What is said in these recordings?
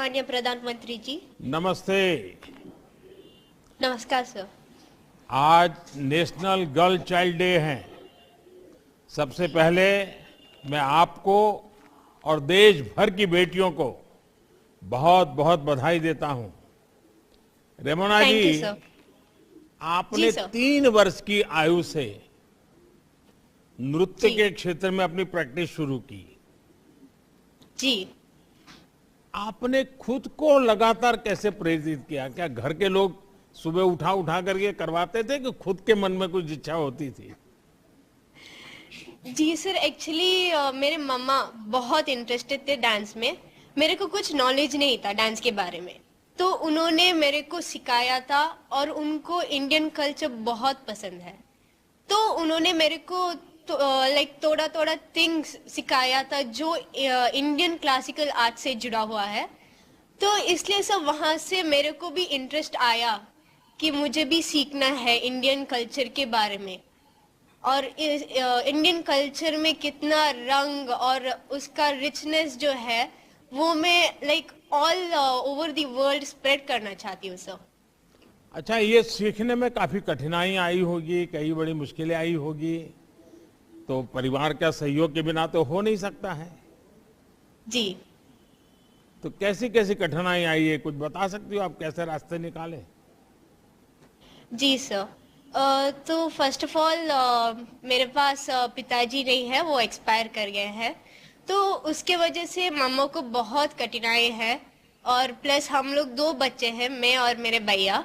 माननीय प्रधानमंत्री जी। नमस्ते। नमस्कार सर। आज नेशनल गर्ल चाइल्ड डे है। सबसे पहले मैं आपको और देश भर की बेटियों को बहुत बहुत बधाई देता हूं। रेमोना जी, थैंक यू सर। जी आपने सर। 3 वर्ष की आयु से नृत्य जी के क्षेत्र में अपनी प्रैक्टिस शुरू की। जी। आपने खुद को लगातार कैसे प्रेरित किया? क्या घर के लोग सुबह उठा उठा करके करवाते थे कि खुद के मन में कुछ इच्छा होती थी? जी सर, एक्चुअली मेरे मम्मा बहुत इंटरेस्टेड थे डांस में। मेरे को कुछ नॉलेज नहीं था डांस के बारे में, तो उन्होंने मेरे को सिखाया था और उनको इंडियन कल्चर बहुत पसंद है। तो उन्होंने मेरे को तो, लाइक थोड़ा थोड़ा थिंग्स सिखाया था जो इंडियन क्लासिकल आर्ट से जुड़ा हुआ है। तो इसलिए सब वहाँ से मेरे को भी इंटरेस्ट आया कि मुझे भी सीखना है इंडियन कल्चर के बारे में। और इंडियन कल्चर में कितना रंग और उसका रिचनेस जो है वो मैं like all over the world spread करना चाहती हूँ सर। अच्छा, ये सीखने में काफी कठिनाई आई होगी, कई बड़ी मुश्किलें आई होगी, तो परिवार का सहयोग के बिना तो हो नहीं सकता है। जी तो कैसी कैसी कठिनाई आई है, कुछ बता सकती हो आप? कैसे रास्ते निकाले? जी सर। तो फर्स्ट ऑफ ऑल मेरे पास पिताजी नहीं है, वो एक्सपायर कर गए हैं। तो उसके वजह से मम्मा को बहुत कठिनाई है। और प्लस हम लोग 2 बच्चे हैं, मैं और मेरे भैया।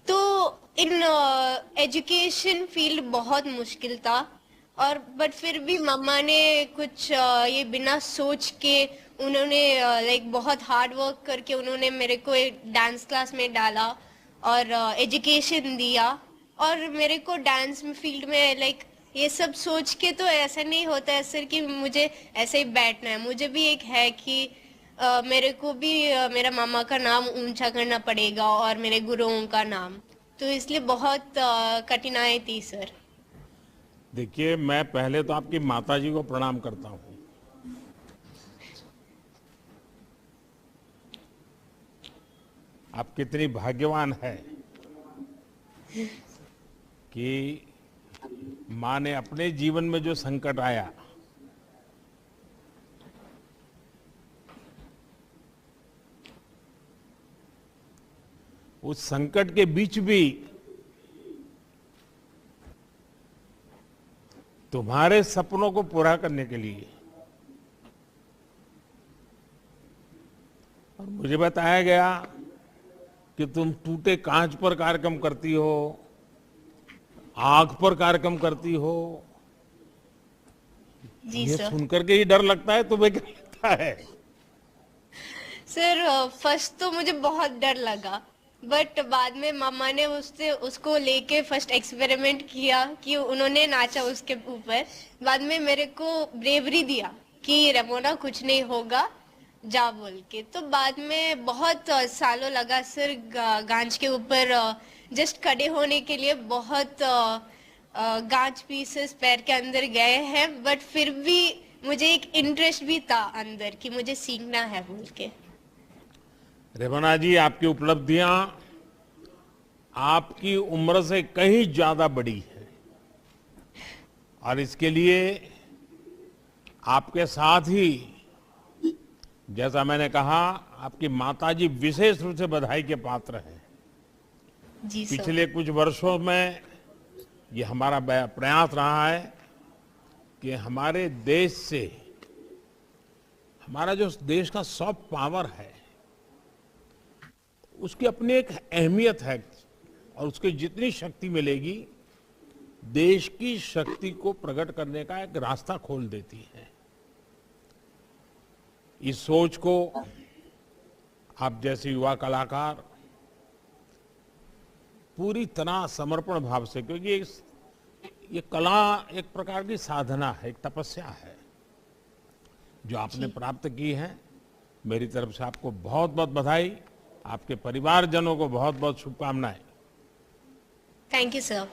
तो इन एजुकेशन फील्ड बहुत मुश्किल था। और बट फिर भी मम्मा ने कुछ ये बिना सोच के उन्होंने लाइक बहुत हार्ड वर्क करके उन्होंने मेरे को एक डांस क्लास में डाला और एजुकेशन दिया। और मेरे को डांस में फील्ड में लाइक ये सब सोच के तो ऐसा नहीं होता है सर कि मुझे ऐसे ही बैठना है। मुझे भी एक है कि मेरे को भी मेरा मामा का नाम ऊंचा करना पड़ेगा और मेरे गुरुओं का नाम। तो इसलिए बहुत कठिनाई थी सर। देखिए, मैं पहले तो आपकी माताजी को प्रणाम करता हूँ। आप कितनी भाग्यवान है कि माँ ने अपने जीवन में जो संकट आया, उस संकट के बीच भी तुम्हारे सपनों को पूरा करने के लिए, और मुझे बताया गया कि तुम टूटे कांच पर कार्यक्रम करती हो, आग पर कार्यक्रम करती हो। जी ये सर। सुनकर के ही डर लगता है। तुम्हें क्या लगता है? सर फर्स्ट तो मुझे बहुत डर लगा, बट बाद में मामा ने उससे उसको लेके फर्स्ट एक्सपेरिमेंट किया कि उन्होंने नाचा उसके ऊपर। बाद में मेरे को ब्रेवरी दिया कि रेमोना कुछ नहीं होगा, जा बोल के। तो बाद में बहुत सालों लगा सर गांच के ऊपर जस्ट खड़े होने के लिए। बहुत गांच पीसेस पैर के अंदर गए हैं, बट फिर भी मुझे एक इंटरेस्ट भी था अंदर कि मुझे सीखना है बोल के। रेवना जी, आपकी उपलब्धियां आपकी उम्र से कहीं ज्यादा बड़ी है, और इसके लिए आपके साथ ही, जैसा मैंने कहा, आपकी माताजी विशेष रूप से बधाई के पात्र हैं। जी सर। पिछले कुछ वर्षों में ये हमारा प्रयास रहा है कि हमारे देश से, हमारा जो देश का सॉफ्ट पावर है, उसकी अपनी एक अहमियत है, और उसकी जितनी शक्ति मिलेगी देश की शक्ति को प्रकट करने का एक रास्ता खोल देती है। इस सोच को आप जैसे युवा कलाकार पूरी तरह समर्पण भाव से, क्योंकि ये कला एक प्रकार की साधना है, एक तपस्या है जो आपने प्राप्त की है। मेरी तरफ से आपको बहुत बहुत बधाई, आपके परिवारजनों को बहुत बहुत शुभकामनाएं। Thank you sir.